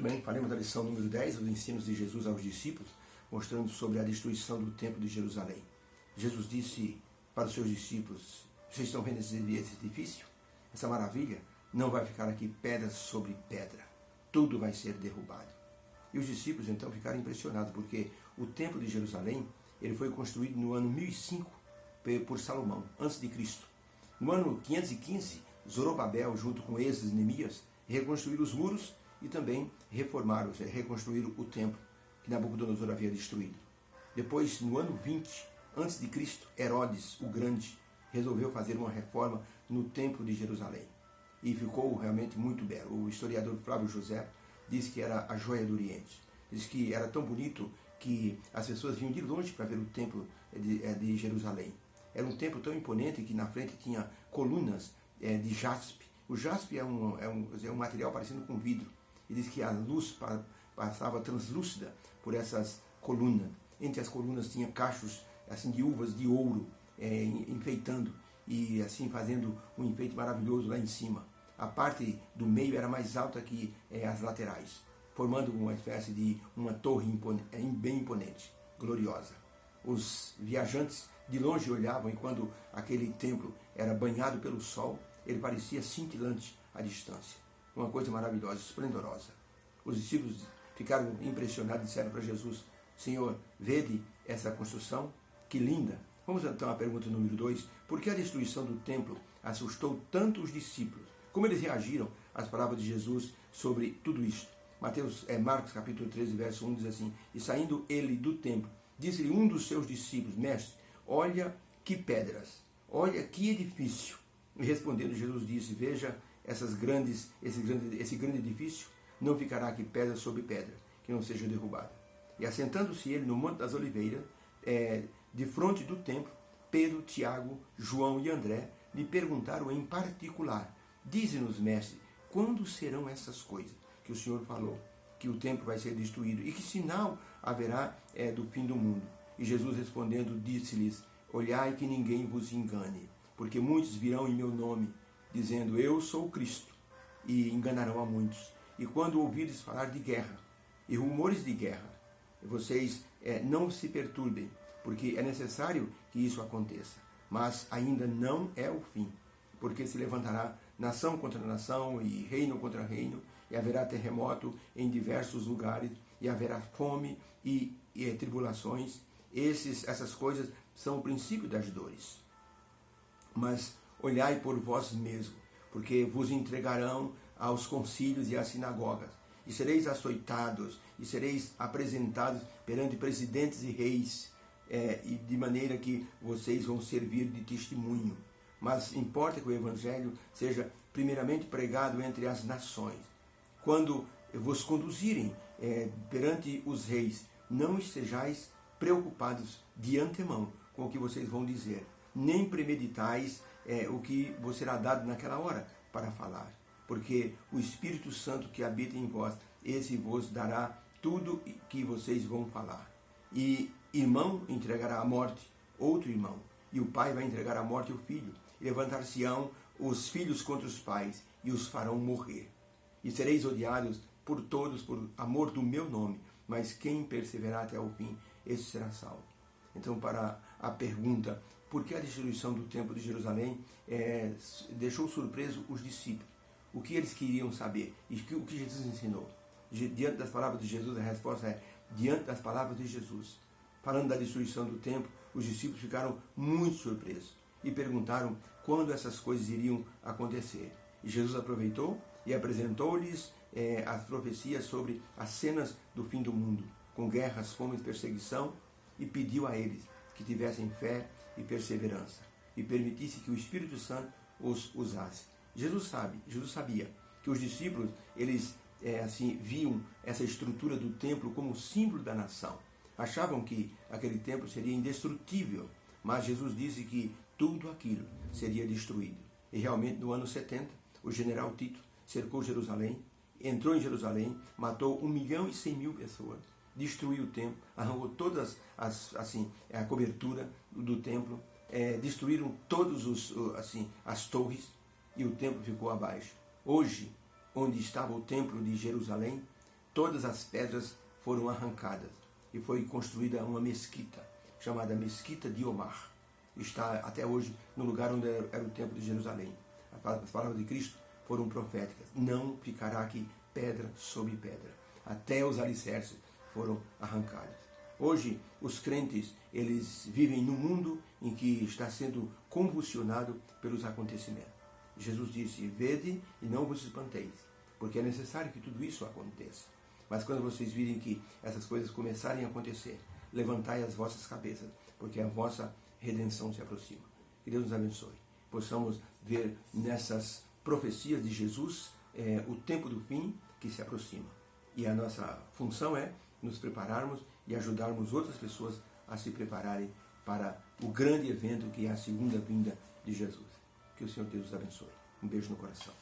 Muito bem, faremos a lição número 10, os ensinos de Jesus aos discípulos, mostrando sobre a destruição do templo de Jerusalém. Jesus disse para os seus discípulos: vocês estão vendo esse edifício? Essa maravilha? Não vai ficar aqui pedra sobre pedra. Tudo vai ser derrubado. E os discípulos então ficaram impressionados, porque o templo de Jerusalém ele foi construído no ano 1005 por Salomão, antes de Cristo. No ano 515, Zorobabel, junto com Esdras e Neemias, reconstruíram os muros e também reformaram, reconstruíram o templo que Nabucodonosor havia destruído. Depois, no ano 20 antes de Cristo, Herodes o Grande resolveu fazer uma reforma no templo de Jerusalém. E ficou realmente muito belo. O historiador Flávio José diz que era a joia do Oriente. Diz que era tão bonito que as pessoas vinham de longe para ver o templo de Jerusalém. Era um templo tão imponente que na frente tinha colunas de jaspe. O jaspe é um material parecido com vidro. E diz que a luz passava translúcida por essas colunas. Entre as colunas tinha cachos assim, de uvas de ouro enfeitando e assim fazendo um enfeite maravilhoso lá em cima. A parte do meio era mais alta que as laterais, formando uma espécie de uma torre bem imponente, gloriosa. Os viajantes de longe olhavam e quando aquele templo era banhado pelo sol, ele parecia cintilante à distância. Uma coisa maravilhosa, esplendorosa. Os discípulos ficaram impressionados e disseram para Jesus: Senhor, vede essa construção? Que linda! Vamos então à pergunta número 2. Por que a destruição do templo assustou tanto os discípulos? Como eles reagiram às palavras de Jesus sobre tudo isto? Marcos capítulo 13, verso 1 diz assim: E saindo ele do templo, disse-lhe um dos seus discípulos: Mestre, olha que pedras, olha que edifício. E respondendo, Jesus disse: Veja esse grande edifício, não ficará aqui pedra sobre pedra, que não seja derrubada. E assentando-se ele no Monte das Oliveiras, de frente do templo, Pedro, Tiago, João e André lhe perguntaram em particular: Dize-nos, mestre, quando serão essas coisas que o Senhor falou, que o templo vai ser destruído? E que sinal haverá do fim do mundo? E Jesus respondendo, disse-lhes: Olhai que ninguém vos engane, porque muitos virão em meu nome, dizendo: Eu sou o Cristo, e enganarão a muitos. E quando ouvires falar de guerra e rumores de guerra, vocês não se perturbem, porque é necessário que isso aconteça. Mas ainda não é o fim, porque se levantará nação contra nação e reino contra reino, e haverá terremoto em diversos lugares, e haverá fome e tribulações. Essas coisas são o princípio das dores. Mas olhai por vós mesmos, porque vos entregarão aos concílios e às sinagogas, e sereis açoitados, e sereis apresentados perante presidentes e reis, e de maneira que vocês vão servir de testemunho. Mas importa que o Evangelho seja primeiramente pregado entre as nações. Quando vos conduzirem perante os reis, não estejais preocupados de antemão com o que vocês vão dizer, nem premeditais o que vos será dado naquela hora para falar, porque o Espírito Santo que habita em vós, esse vos dará tudo que vocês vão falar. E irmão entregará à morte outro irmão, e o pai vai entregar à morte o filho. E levantar-se-ão os filhos contra os pais, e os farão morrer. E sereis odiados por todos por amor do meu nome, mas quem perseverar até o fim, esse será salvo. Então, para a pergunta, por que a destruição do templo de Jerusalém deixou surpreso os discípulos? O que eles queriam saber? E o que Jesus ensinou? Diante das palavras de Jesus, a resposta é: diante das palavras de Jesus. Falando da destruição do templo, os discípulos ficaram muito surpresos e perguntaram quando essas coisas iriam acontecer. E Jesus aproveitou e apresentou-lhes as profecias sobre as cenas do fim do mundo, com guerras, fome e perseguição, e pediu a eles que tivessem fé e perseverança, e permitisse que o Espírito Santo os usasse. Jesus sabia que os discípulos, eles viam essa estrutura do templo como símbolo da nação. Achavam que aquele templo seria indestrutível, mas Jesus disse que tudo aquilo seria destruído. E realmente, no ano 70, o general Tito cercou Jerusalém, entrou em Jerusalém, matou 1.100.000 pessoas, destruiu o templo, arrancou todas a cobertura do templo, destruíram todas as torres, e o templo ficou abaixo. Hoje, onde estava o templo de Jerusalém, todas as pedras foram arrancadas e foi construída uma mesquita, chamada Mesquita de Omar. Está até hoje no lugar onde era o templo de Jerusalém. As palavras de Cristo foram proféticas. Não ficará aqui pedra sobre pedra. Até os alicerces foram arrancados. Hoje, os crentes, eles vivem num mundo em que está sendo convulsionado pelos acontecimentos. Jesus disse, vede e não vos espanteis, porque é necessário que tudo isso aconteça. Mas quando vocês virem que essas coisas começarem a acontecer, levantai as vossas cabeças, porque a vossa redenção se aproxima. Que Deus nos abençoe. Possamos ver nessas profecias de Jesus o tempo do fim que se aproxima. E a nossa função é nos prepararmos e ajudarmos outras pessoas a se prepararem para o grande evento que é a segunda vinda de Jesus. Que o Senhor Deus os abençoe. Um beijo no coração.